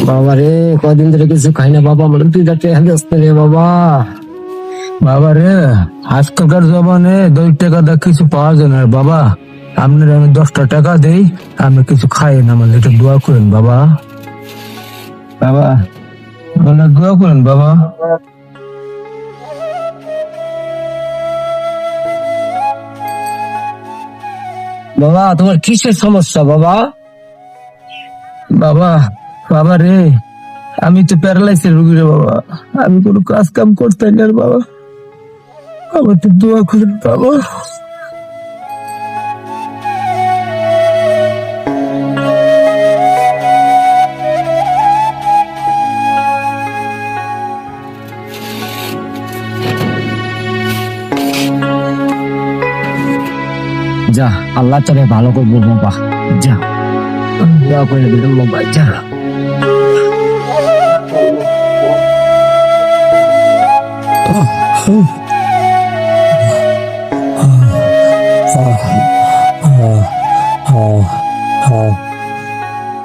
বাবা রে, কদিন ধরে কিছু খাই না বাবা, আমার 2 টাকা আসতে রে বাবা। বাবা রে, আজকালকার জমানে 2 টাকা দা কিছু পাওয়া যায় না বাবা। আপনার আমি 10টা টাকা দেই, আপনি কিছু খাই না, মানে একটু দোয়া করেন বাবা। বাবা মানে দোয়া করেন বাবা। বাবা তোমার কিসের সমস্যা বাবা? বাবা, বাবা রে, আমি তো প্যারালাইসিস রোগী রে বাবা, আমি কোনো কাজ কাম করতে না রে বাবা, আমার তো দোয়া করেন বাবা। যা, আল্লাহ তোরে ভালো করবো বাবা, যা দোয়া করে দিলাম বাবা, যা।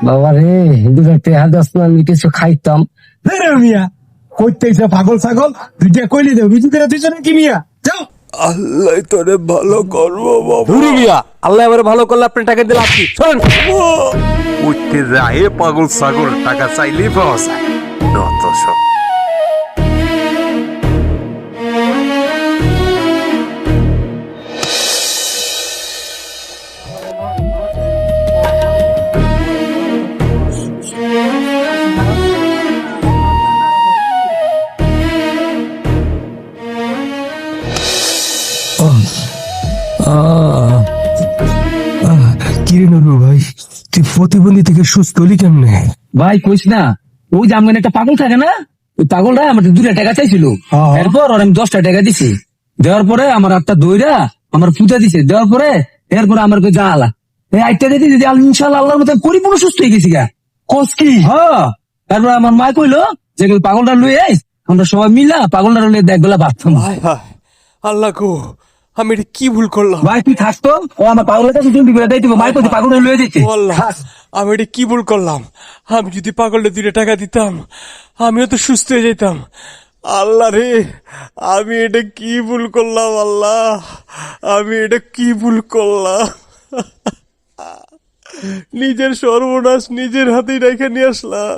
বাবা রে, 2 টাকা দশ না আমি কিছু খাইতাম। মিয়া কইতেছে পাগল ছাগল, 2 টাকা কইলি দেব, বিজু করে দিছ নাকি মিয়া? যাও। আল্লাহ তোরে ভালো করবো বাবা। ধুরু মিয়া, আল্লাহ এবারে ভালো করলে আপনি টাকা দিলে আপনি শোনেন। উঠতে যায় পাগল ছাগল, টাকা চাইলেই পাওয়া যায় যত সব। কিরে নুরু ভাই, তুই প্রতিবন্ধী থেকে সুস্থ হলি কেমনে? ভাই কইস না, ওই যে আমার একটা পাগল থাকে না, ওই পাগলটা আমার 2 টাকা চাইছিল, এরপর ওর আমি 10টা টাকা দিছি। দেওয়ার পরে আমার হাতটা দইরা আমার পূজা দিছে, দেওয়ার পরে এরপরে আমার কই জালা এই 8টা দিয়ে দিদি, ইনশাআল্লাহ আল্লাহর মতো পরিপূর্ণ সুস্থ হয়ে গেছি গা। কস কি? হ্যাঁ, তারপর আমার মা কইলো যে পাগলটা লইয়ে আইস, আমরা সবাই মিলা পাগলটা লইয়ে দেখবেলা ভাবতাম। হায় হায়, আল্লাহ গো, আমি এটা কি ভুল করলাম? ভাই তুই থাকতো, ও আমার পাগলের কাছে জলদি করে দেয় দিব, মাই কইতে পাগলটা লইয়ে দিতে। ও আল্লাহ, আমি এটা কি ভুল করলাম? আমি যদি পাগলটা 2 টাকা দিতাম, আমিও তো সুস্থ হয়ে যেতাম। আল্লাহ রে, আমি এটা কি ভুল করলাম? আল্লাহ, আমি এটা কি ভুল করলাম? নিজের সর্বনাশ নিজের হাতেই রেখে নিয়ে আসলাম।